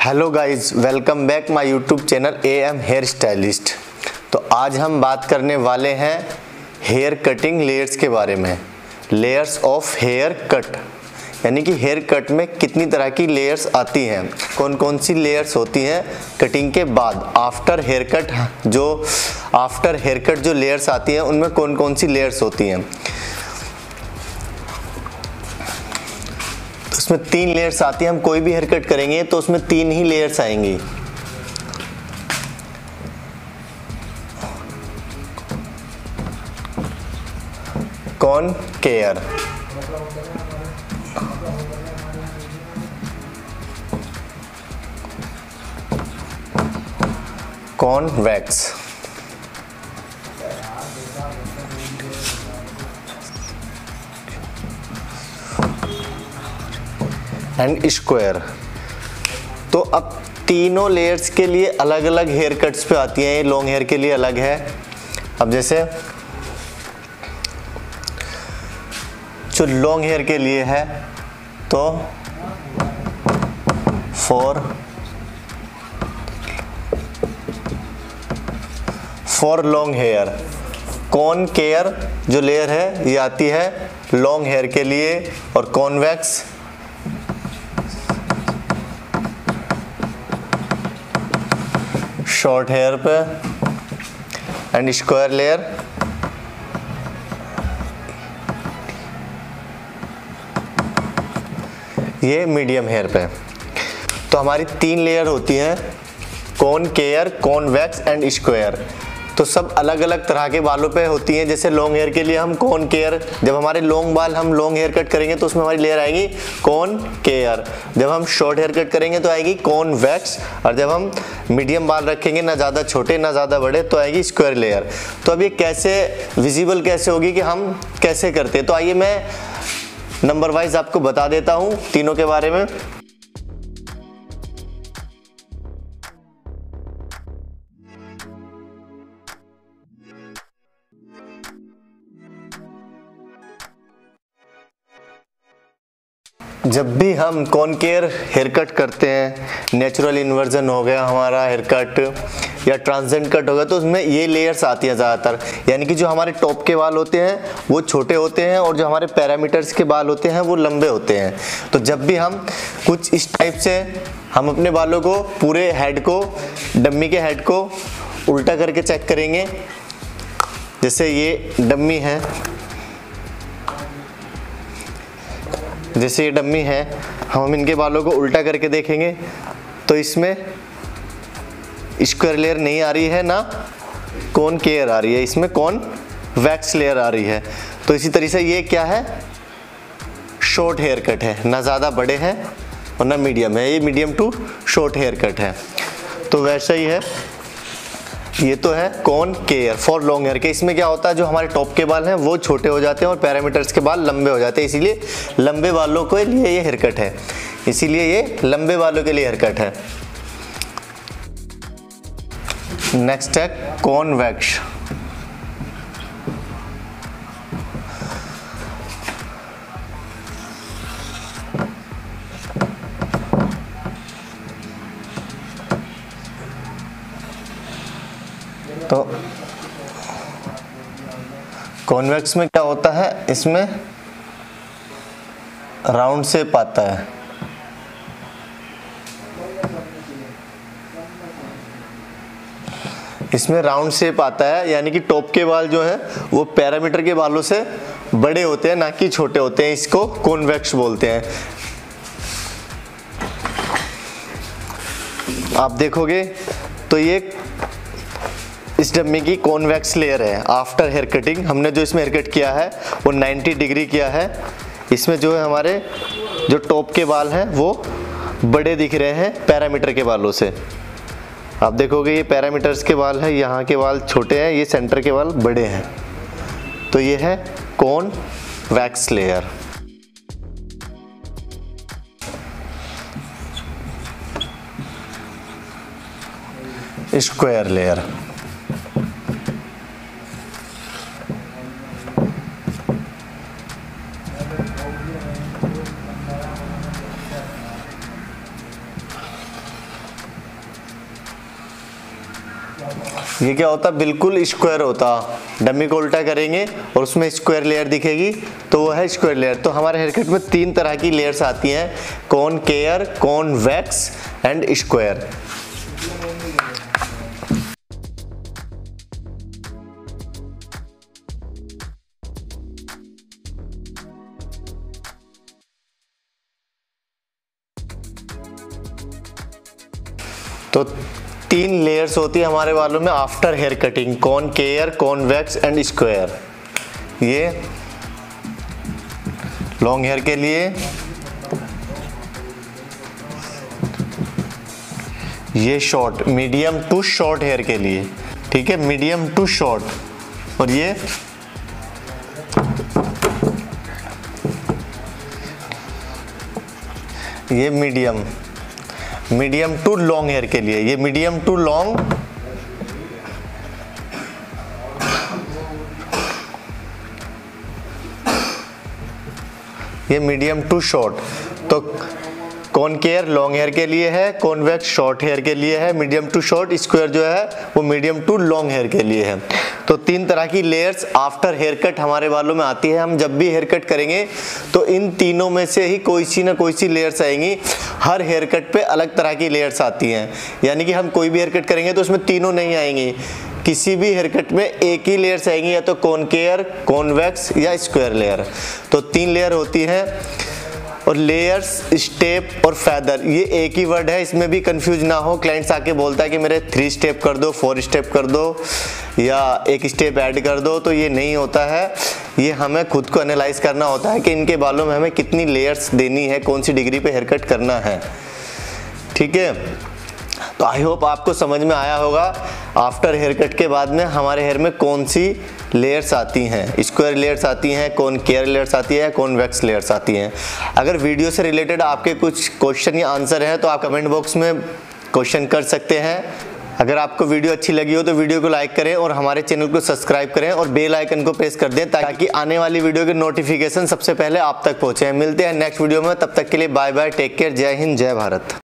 Hello guys, welcome back my YouTube channel AM hair stylist. तो आज हम बात करने वाले हैं हेयर कटिंग लेयर्स के बारे में। लेयर्स ऑफ हेयर कट, यानी कि हेयर कट में कितनी तरह की लेयर्स आती हैं, कौन कौन सी लेयर्स होती हैं कटिंग के बाद। आफ्टर हेयर कट जो लेयर्स आती हैं उनमें कौन कौन सी लेयर्स होती हैं। उसमें 3 लेयर्स आती हैं। हम कोई भी हेयर कट करेंगे तो उसमें 3 ही लेयर्स आएंगी। Concave, convex, and square. तो अब तीनों लेयर्स के लिए अलग अलग हेयर कट्स पे आती हैं। ये लॉन्ग हेयर के लिए अलग है। अब जैसे जो लॉन्ग हेयर के लिए है तो for long hair, concave जो लेयर है ये आती है लॉन्ग हेयर के लिए, और कॉन्वेक्स शॉर्ट हेयर पे, एंड स्क्वायर लेयर ये मीडियम हेयर पे। तो हमारी 3 लेयर होती हैं, concave, convex and square. तो सब अलग अलग तरह के बालों पे होती हैं। जैसे लॉन्ग हेयर के लिए हम कॉन केयर, जब हमारे लॉन्ग बाल हम लॉन्ग हेयर कट करेंगे तो उसमें हमारी लेयर आएगी कॉन केयर। जब हम शॉर्ट हेयर कट करेंगे तो आएगी कॉन्वेक्स, और जब हम मीडियम बाल रखेंगे, ना ज़्यादा छोटे ना ज़्यादा बड़े, तो आएगी स्क्वायर लेयर। तो अब ये कैसे विजिबल कैसे होगी कि हम कैसे करते हैं, तो आइए मैं नंबर वाइज आपको बता देता हूँ तीनों के बारे में। जब भी हम कॉन केयर हेयर कट करते हैं, नेचुरल इन्वर्जन हो गया हमारा हेयर कट, या ट्रांसजेंट कट हो गया, तो उसमें ये लेयर्स आती हैं ज़्यादातर। यानी कि जो हमारे टॉप के बाल होते हैं वो छोटे होते हैं, और जो हमारे पैरामीटर्स के बाल होते हैं वो लंबे होते हैं। तो जब भी हम कुछ इस टाइप से हम अपने बालों को, पूरे हेड को, डम्मी के हेड को उल्टा करके चेक करेंगे। जैसे ये डम्मी है, जैसे ये डम्मी है, हम इनके बालों को उल्टा करके देखेंगे तो इसमें स्क्वायर लेयर नहीं आ रही है, ना कॉन केयर आ रही है, इसमें कॉन वैक्स लेयर आ रही है। तो इसी तरह से ये क्या है, शॉर्ट हेयर कट है, ना ज़्यादा बड़े हैं और ना मीडियम है, ये medium to short hair cut है। तो वैसा ही है, ये तो है concave for long hair के। इसमें क्या होता है, जो हमारे टॉप के बाल हैं वो छोटे हो जाते हैं और पैरामीटर्स के बाल लंबे हो जाते हैं, इसीलिए लंबे बालों के लिए ये हेयर कट है, इसीलिए ये लंबे बालों के लिए हेयर कट है। नेक्स्ट है कॉन्वेक्स। तो कॉन्वेक्स में क्या होता है, इसमें राउंड शेप आता है। इसमें राउंड शेप आता है, यानी कि टॉप के बाल जो है वो पैरामीटर के बालों से बड़े होते हैं, ना कि छोटे होते हैं। इसको कॉन्वेक्स बोलते हैं। आप देखोगे तो ये इस डम्मी की कॉन्वेक्स लेयर है। आफ्टर हेयर कटिंग हमने जो इसमें हेयर कट किया है वो 90 डिग्री किया है। इसमें जो है हमारे जो टॉप के बाल हैं वो बड़े दिख रहे हैं पैरामीटर के बालों से। आप देखोगे ये पैरामीटर्स के बाल है, यहाँ के बाल छोटे हैं, ये सेंटर के बाल बड़े हैं। तो ये है कॉन्वेक्स लेयर। स्क्वायर लेयर, ये क्या होता, बिल्कुल स्क्वायर होता। डमी को उल्टा करेंगे और उसमें स्क्वायर लेयर दिखेगी तो वो है स्क्वायर लेयर। तो हमारे हेयर कट में 3 तरह की लेयर्स आती हैं, concave, convex and square. तो 3 लेयर्स होती है हमारे बालों में after hair cutting, concave, convex and square. ये लॉन्ग हेयर के लिए, ये short, medium to short hair के लिए, ठीक है, मीडियम टू शॉर्ट। और ये मीडियम टू लॉन्ग हेयर के लिए, ये मीडियम टू लॉन्ग, ये मीडियम टू शॉर्ट। तो कॉन केयर लॉन्ग हेयर के लिए है, कॉन्वेक्स शॉर्ट हेयर के लिए है, मीडियम टू शॉर्ट, स्क्वायर जो है वो मीडियम टू लॉन्ग हेयर के लिए है। तो 3 तरह की लेयर्स आफ्टर हेयर कट हमारे बालों में आती है। हम जब भी हेयर कट करेंगे तो इन तीनों में से ही कोई सी ना कोई सी लेयर्स आएंगी। हर हेयर कट पे अलग तरह की लेयर्स आती हैं, यानी कि हम कोई भी हेयर कट करेंगे तो उसमें तीनों नहीं आएंगी, किसी भी हेयर कट में एक ही लेयर्स आएंगी, या तो कॉन केयर, कॉन्वेक्स या स्क्वायर लेयर। तो 3 लेयर होती है। और लेयर्स, स्टेप और फैदर, ये एक ही वर्ड है, इसमें भी कंफ्यूज ना हो। क्लाइंट्स आके बोलता है कि मेरे 3 स्टेप कर दो, 4 स्टेप कर दो या 1 स्टेप ऐड कर दो, तो ये नहीं होता है। ये हमें खुद को एनालाइज करना होता है कि इनके बालों में हमें कितनी लेयर्स देनी है, कौन सी डिग्री पे हेयर कट करना है, ठीक है। तो आई होप आपको समझ में आया होगा आफ्टर हेयर कट के बाद में हमारे हेयर में कौन सी लेयर्स आती हैं। स्क्वायर लेयर्स आती हैं, कॉन केयर लेयर्स आती है, कॉन वैक्स लेयर्स आती हैं। अगर वीडियो से रिलेटेड आपके कुछ क्वेश्चन या आंसर हैं तो आप कमेंट बॉक्स में क्वेश्चन कर सकते हैं। अगर आपको वीडियो अच्छी लगी हो तो वीडियो को लाइक करें और हमारे चैनल को सब्सक्राइब करें और बेल आइकन को प्रेस कर दें ताकि आने वाली वीडियो के नोटिफिकेशन सबसे पहले आप तक पहुंचे। मिलते हैं नेक्स्ट वीडियो में, तब तक के लिए बाय बाय, टेक केयर, जय हिंद, जय भारत।